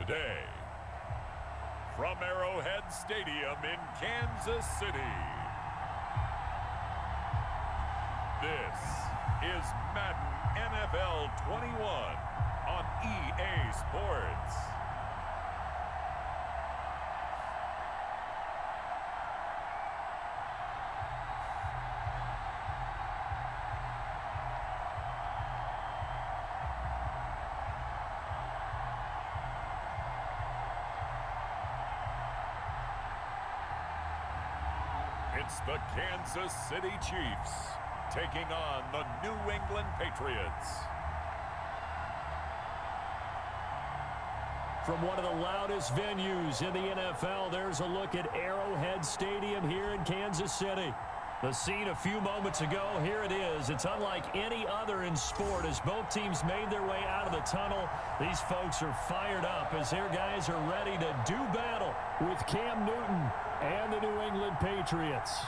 today, from Arrowhead Stadium in Kansas City, this is Madden NFL 21 on EA Sports. It's the Kansas City Chiefs taking on the New England Patriots. From one of the loudest venues in the NFL, there's a look at Arrowhead Stadium here in Kansas City. The scene a few moments ago, here it is. It's unlike any other in sport as both teams made their way out of the tunnel. These folks are fired up as their guys are ready to do battle with Cam Newton and the New England Patriots.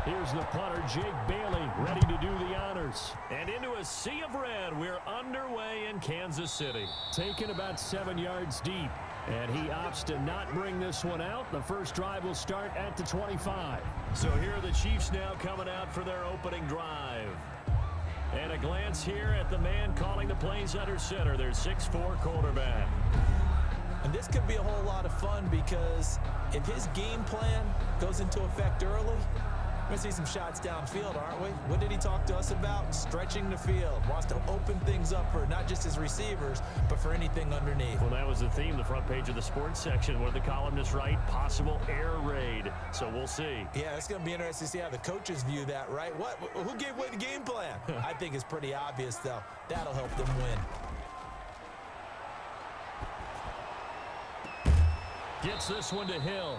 Here's the punter, Jake Bailey, ready to do the honors. And into a sea of red, we're underway in Kansas City. Taken about 7 yards deep, and he opts to not bring this one out. The first drive will start at the 25. So here are the Chiefs now coming out for their opening drive. And a glance here at the man calling the plays under center, their 6'4" quarterback. And this could be a whole lot of fun because if his game plan goes into effect early, we're going to see some shots downfield, aren't we? What did he talk to us about? Stretching the field. Wants to open things up for not just his receivers, but for anything underneath. Well, that was the theme, the front page of the sports section. What did the columnists write? Possible air raid. So we'll see. Yeah, it's going to be interesting to see how the coaches view that, right? Who gave away the game plan? I think it's pretty obvious, though. That'll help them win. Gets this one to Hill.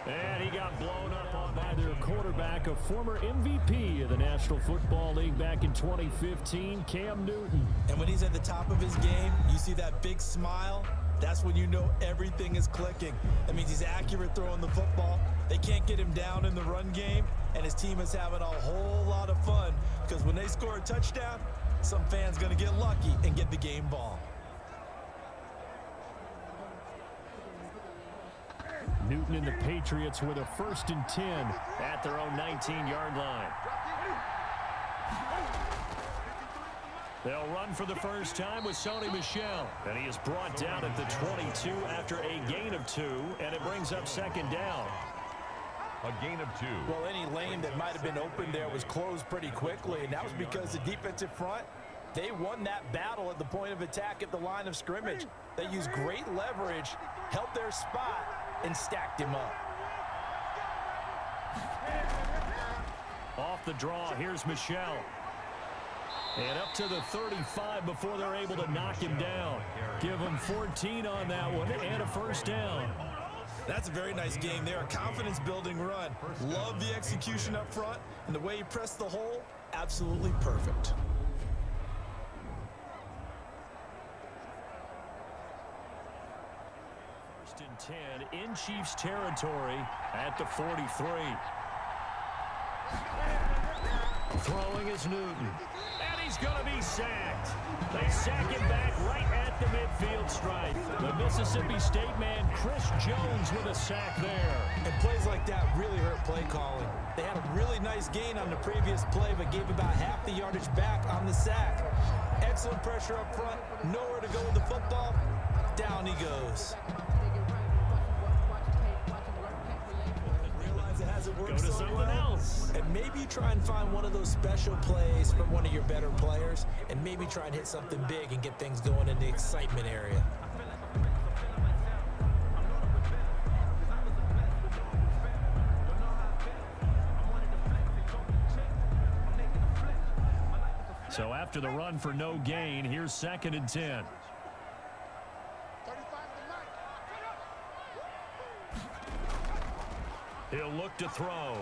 And he got blown up on by their quarterback, a former MVP of the National Football League back in 2015, Cam Newton. And when he's at the top of his game, you see that big smile, that's when you know everything is clicking. That means he's accurate throwing the football. They can't get him down in the run game, and his team is having a whole lot of fun because when they score a touchdown, some fan's going to get lucky and get the game ball. Newton and the Patriots with a 1st and 10 at their own 19-yard line. They'll run for the first time with Sony Michel. And he is brought down at the 22 after a gain of 2, and it brings up 2nd down. A gain of 2. Well, any lane that might have been open there was closed pretty quickly, and that was because the defensive front, they won that battle at the point of attack at the line of scrimmage. They used great leverage, held their spot, and stacked him up. Off the draw, here's Michel. And up to the 35 before they're able to knock him down. Give him 14 on that one and a 1st down. That's a very nice game there, a confidence-building run. Love the execution up front, and the way he pressed the hole, absolutely perfect. And 10 in Chiefs territory at the 43. Throwing is Newton. And he's going to be sacked. They sack him back right at the midfield stripe. The Mississippi State man, Chris Jones, with a sack there. And plays like that really hurt play calling. They had a really nice gain on the previous play, but gave about half the yardage back on the sack. Excellent pressure up front. Nowhere to go with the football. Down he goes. It hasn't worked Go to so something well. else. And maybe you try and find one of those special plays from one of your better players, and maybe try and hit something big and get things going in the excitement area. So after the run for no gain, here's 2nd and 10. He'll look to throw.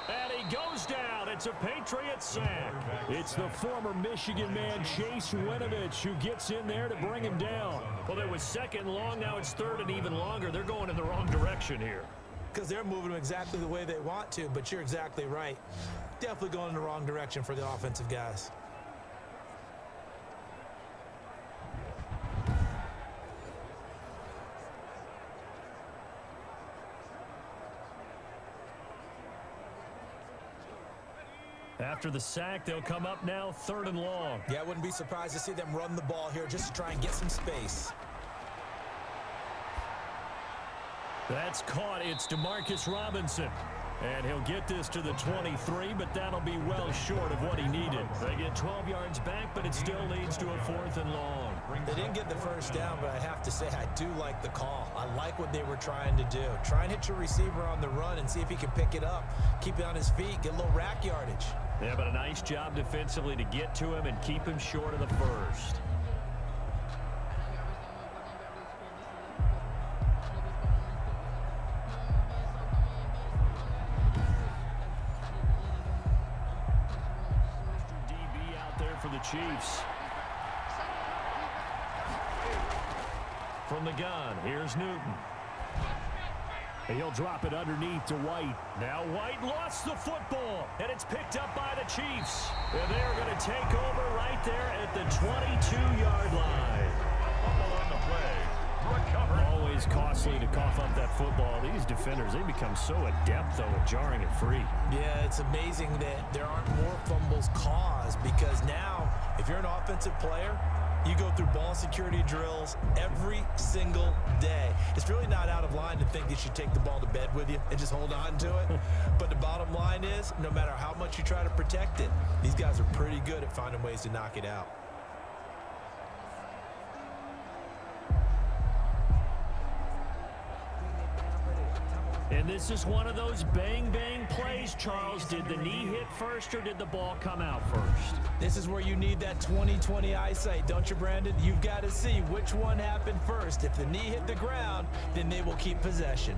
And he goes down. It's a Patriots sack. It's the former Michigan man, Chase Winovich, who gets in there to bring him down. Well, it was second and long. Now it's third and even longer. They're going in the wrong direction here. Because they're moving them exactly the way they want to, but you're exactly right. Definitely going in the wrong direction for the offensive guys. After the sack, they'll come up now third and long. Yeah, I wouldn't be surprised to see them run the ball here just to try and get some space. That's caught. It's DeMarcus Robinson. And he'll get this to the 23, but that'll be well short of what he needed. They get 12 yards back, but it still leads to a fourth and long. They didn't get the first down, but I have to say I do like the call. I like what they were trying to do. Try and hit your receiver on the run and see if he can pick it up. Keep it on his feet, get a little rack yardage. Yeah, but a nice job defensively to get to him and keep him short of the first. DB out there for the Chiefs. From the gun, here's Newton. He'll drop it underneath to White. Now White lost the football, and it's picked up by the Chiefs. And they're going to take over right there at the 22-yard line. Fumble on the play. Recovered. Always costly to cough up that football. These defenders, they become so adept, though, at jarring it free. Yeah, it's amazing that there aren't more fumbles caused because now, if you're an offensive player, you go through ball security drills every single day. It's really not out of line to think you should take the ball to bed with you and just hold on to it. But the bottom line is, no matter how much you try to protect it, these guys are pretty good at finding ways to knock it out. And this is one of those bang-bang plays, Charles. Did the knee hit first or did the ball come out first? This is where you need that 20/20 eyesight, don't you, Brandon? You've got to see which one happened first. If the knee hit the ground, then they will keep possession.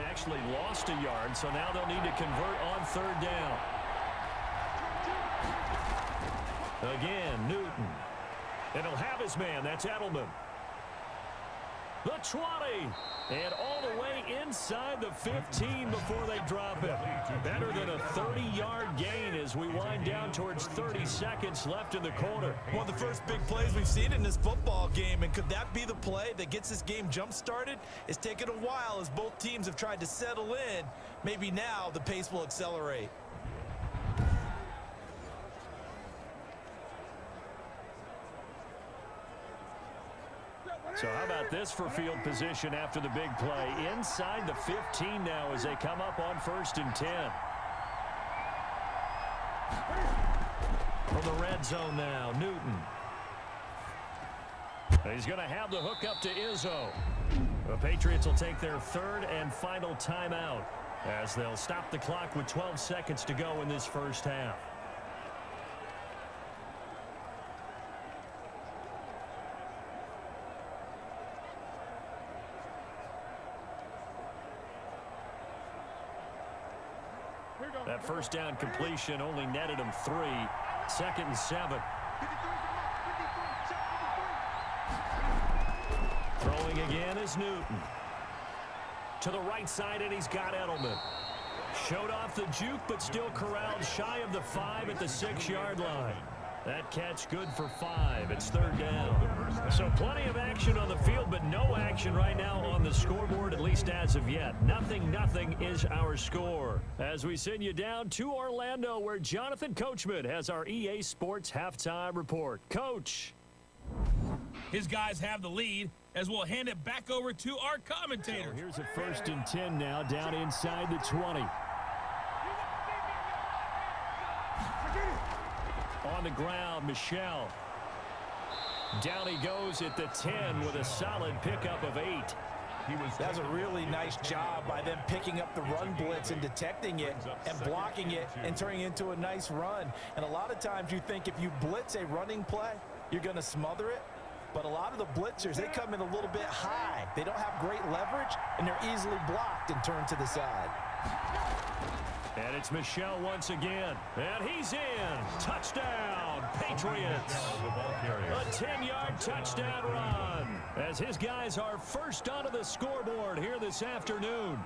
Actually lost a yard, so now they'll need to convert on third down. Again, Newton. And he'll have his man. That's Edelman. The 20. And all the way inside the 15 before they drop it. Better than a 30-yard gain as we wind down towards 30 seconds left in the quarter. One of the first big plays we've seen in this football game, and could that be the play that gets this game jump-started? It's taken a while as both teams have tried to settle in. Maybe now the pace will accelerate. So how about this for field position after the big play? Inside the 15 now as they come up on 1st and 10. From the red zone now, Newton. He's going to have the hook up to Izzo. The Patriots will take their third and final timeout as they'll stop the clock with 12 seconds to go in this first half. That first down completion only netted him 3. 2nd and 7. Throwing again is Newton. To the right side, and he's got Edelman. Showed off the juke, but still corralled shy of the 5 at the 6-yard line. That catch good for 5. It's third down. So plenty of action on the field, but no action right now on the scoreboard, at least as of yet. 0-0 is our score. As we send you down to Orlando, where Jonathan Coachman has our EA Sports Halftime Report. Coach. His guys have the lead as we'll hand it back over to our commentators. So here's a 1st and 10 now, down inside the 20. On the ground, Michel. Down he goes at the 10 with a solid pickup of 8. That's a really nice job by them picking up the run blitz and detecting it and blocking it and turning it into a nice run. And a lot of times you think if you blitz a running play, you're going to smother it. But a lot of the blitzers, they come in a little bit high. They don't have great leverage, and they're easily blocked and turned to the side. And it's Michel once again. And he's in. Touchdown, Patriots. A 10-yard touchdown run as his guys are first onto the scoreboard here this afternoon.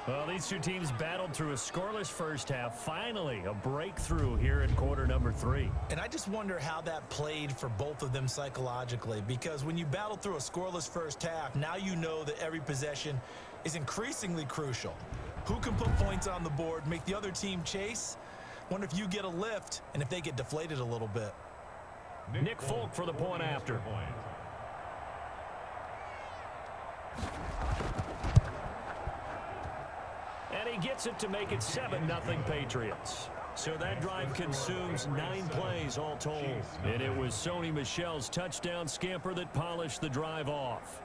Well, these two teams battled through a scoreless first half. Finally, a breakthrough here in quarter number 3. And I just wonder how that played for both of them psychologically, because when you battle through a scoreless first half, now you know that every possession is increasingly crucial. Who can put points on the board, make the other team chase? Wonder if you get a lift and if they get deflated a little bit. Nick Foote for the point after. And he gets it to make it 7-0 Patriots. So that drive consumes 9 plays all told. And it was Sony Michel's touchdown scamper that polished the drive off.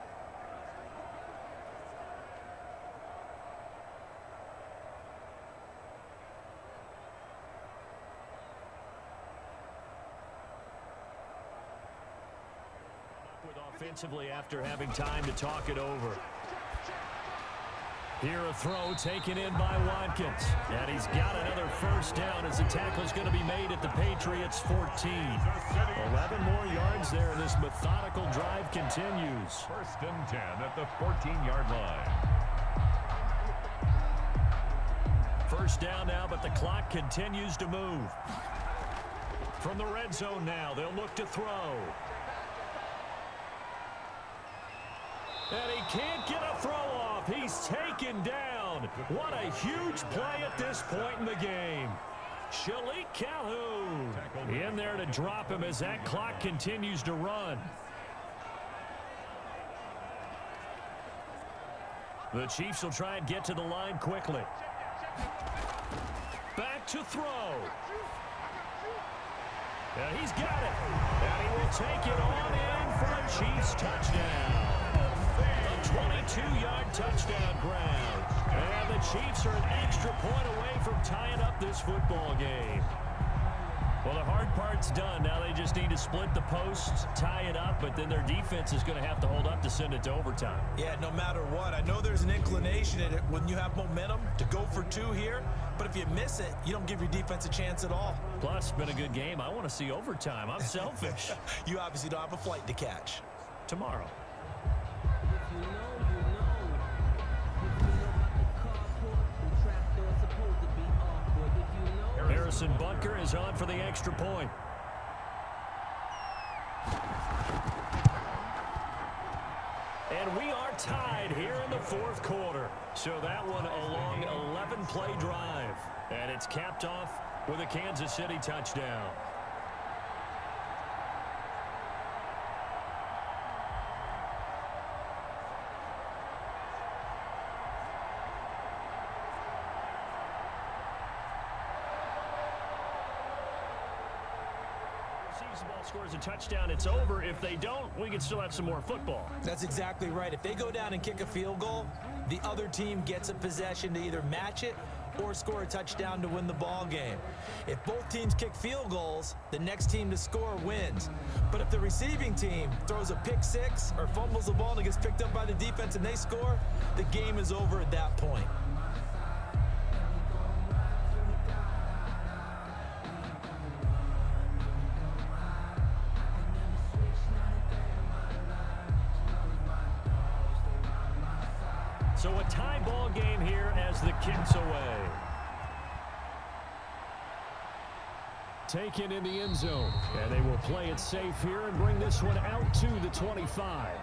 Offensively after having time to talk it over. Here a throw taken in by Watkins. And he's got another first down as the tackle's going to be made at the Patriots 14. 11 more yards there, and this methodical drive continues. 1st and 10 at the 14-yard line. First down now, but the clock continues to move. From the red zone now, they'll look to throw. And he can't get a throw off. He's taken down. What a huge play at this point in the game. Shalik Calhoun in there to drop him as that clock continues to run. The Chiefs will try and get to the line quickly. Back to throw. And he's got it. And he will take it on in for a Chiefs touchdown. A 22-yard touchdown grab. And the Chiefs are an extra point away from tying up this football game. Well, the hard part's done. Now they just need to split the posts, tie it up, but then their defense is going to have to hold up to send it to overtime. Yeah, no matter what. I know there's an inclination in it when you have momentum to go for 2 here, but if you miss it, you don't give your defense a chance at all. Plus, it's been a good game. I want to see overtime. I'm selfish. You obviously don't have a flight to catch. Tomorrow. Harrison Butker is on for the extra point. And we are tied here in the 4th quarter. So that one a long 11-play drive. And it's capped off with a Kansas City touchdown. Scores a touchdown, it's over. If they don't, we can still have some more football. That's exactly right. If they go down and kick a field goal, the other team gets a possession to either match it or score a touchdown to win the ball game. If both teams kick field goals, the next team to score wins. But if the receiving team throws a pick six or fumbles the ball and it gets picked up by the defense and they score, the game is over at that point. So a tie ball game here as the kick's away. Taken in the end zone. And they will play it safe here and bring this one out to the 25.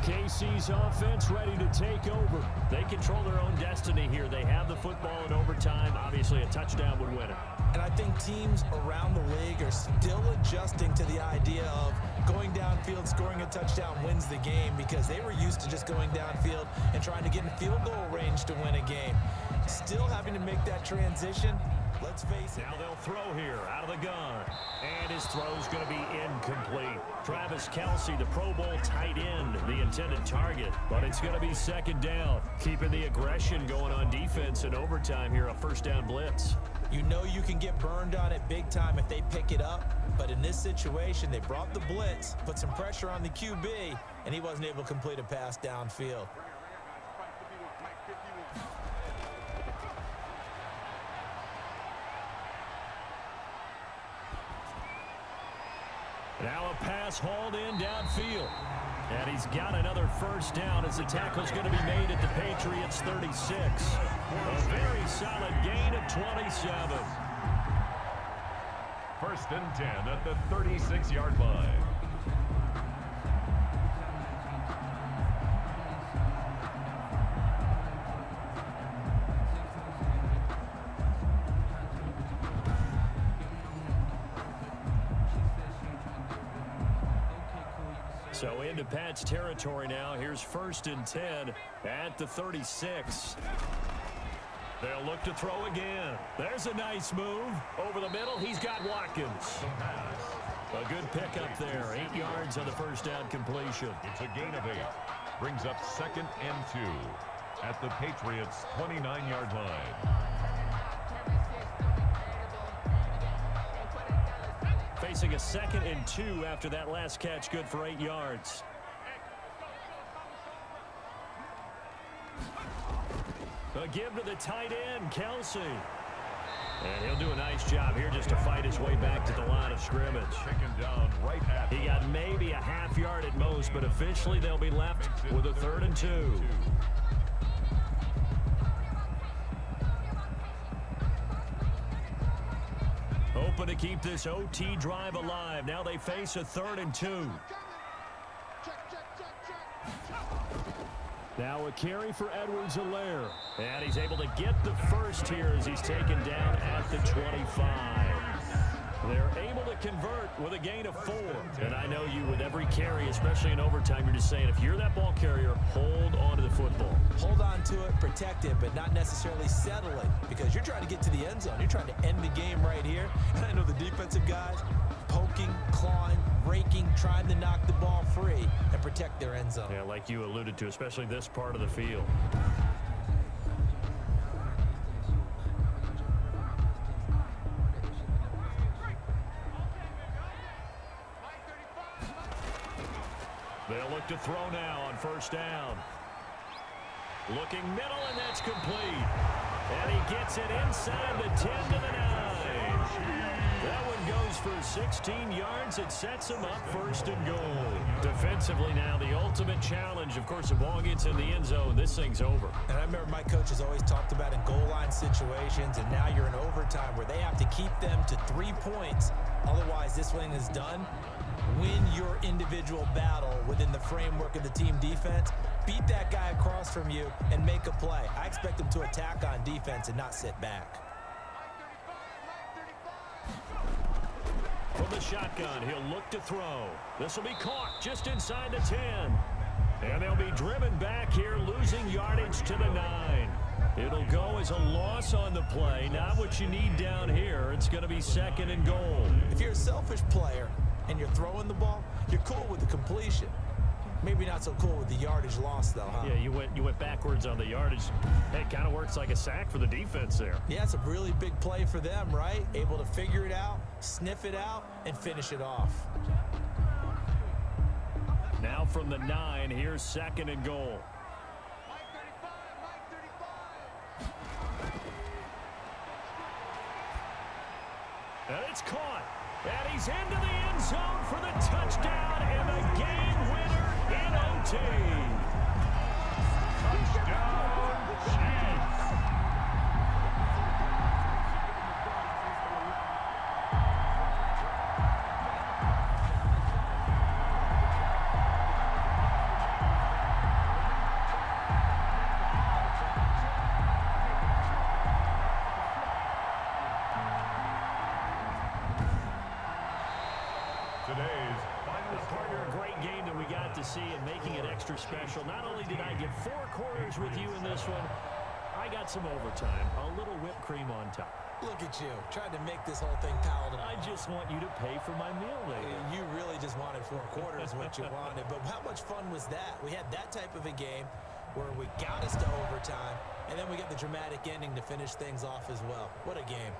KC's offense ready to take over. They control their own destiny here. They have the football in overtime. Obviously, a touchdown would win it. And I think teams around the league are still adjusting to the idea of going downfield, scoring a touchdown wins the game, because they were used to just going downfield and trying to get in field goal range to win a game. Still having to make that transition. Let's face it. Now they'll throw here out of the gun. And his throw's going to be incomplete. Travis Kelce, the Pro Bowl tight end, the intended target. But it's going to be second down. Keeping the aggression going on defense in overtime here, a first down blitz. You know you can get burned on it big time if they pick it up. But in this situation, they brought the blitz, put some pressure on the QB, and he wasn't able to complete a pass downfield. Now a pass hauled in downfield. And he's got another first down as the tackle's going to be made at the Patriots 36. A very solid gain of 27. First and 10 at the 36-yard line. So into Pat's territory now. Here's first and 10 at the 36. They'll look to throw again. There's a nice move. Over the middle, he's got Watkins. A good pickup there. 8 yards on the first down completion. It's a gain of 8. Brings up second and 2 at the Patriots' 29-yard line. Facing a second and 2 after that last catch, good for 8 yards. A give to the tight end, Kelce. And he'll do a nice job here just to fight his way back to the line of scrimmage. Taken down right at. He got maybe a half yard at most, but officially they'll be left with a 3rd and 2. Hoping to keep this OT drive alive. Now they face a 3rd and 2. Now a carry for Edwards-Helaire. And he's able to get the first here as he's taken down at the 25. They're able to convert with a gain of 4. And I know you, with every carry, especially in overtime, you're just saying, if you're that ball carrier, hold on to the football. Hold on to it, protect it, but not necessarily settle it, because you're trying to get to the end zone. You're trying to end the game right here. And I know the defensive guys poking, clawing, raking, trying to knock the ball free and protect their end zone. Yeah, like you alluded to, especially this part of the field. They'll look to throw now on first down. Looking middle, and that's complete. And he gets it inside the 10 to the 9. That one goes for 16 yards. It sets him up 1st and goal. Defensively now, the ultimate challenge. Of course, the ball gets in the end zone, this thing's over. And I remember my coaches always talked about in goal line situations, and now you're in overtime where they have to keep them to 3 points. Otherwise, this thing is done. Win your individual battle within the framework of the team defense. Beat that guy across from you and make a play. I expect him to attack on defense and not sit back. From the shotgun, he'll look to throw. This will be caught just inside the 10. And they'll be driven back here, losing yardage to the 9. It'll go as a loss on the play. Not what you need down here. It's going to be 2nd and goal. If you're a selfish player and you're throwing the ball, you're cool with the completion. Maybe not so cool with the yardage loss, though, huh? Yeah, you went backwards on the yardage. Hey, it kind of works like a sack for the defense there. Yeah, it's a really big play for them, right? Able to figure it out, sniff it out, and finish it off. Now from the 9, here's 2nd and goal. And it's caught. And he's into the end zone for the touchdown and the game winner in OT. Touchdown, Chiefs. to see, and making it extra special. Not only did I get 4 quarters with you in this one, I got some overtime, a little whipped cream on top. Look at you, trying to make this whole thing palatable. I just want you to pay for my meal later. You really just wanted 4 quarters what you wanted. But how much fun was that? We had that type of a game where we got us to overtime, and then we got the dramatic ending to finish things off as well. What a game.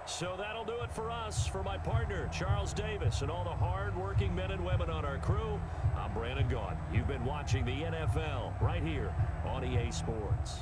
So that'll do it for us. For my partner, Charles Davis, and all the hard-working men and women on our crew, I'm Brandon Gaudin. You've been watching the NFL right here on EA Sports.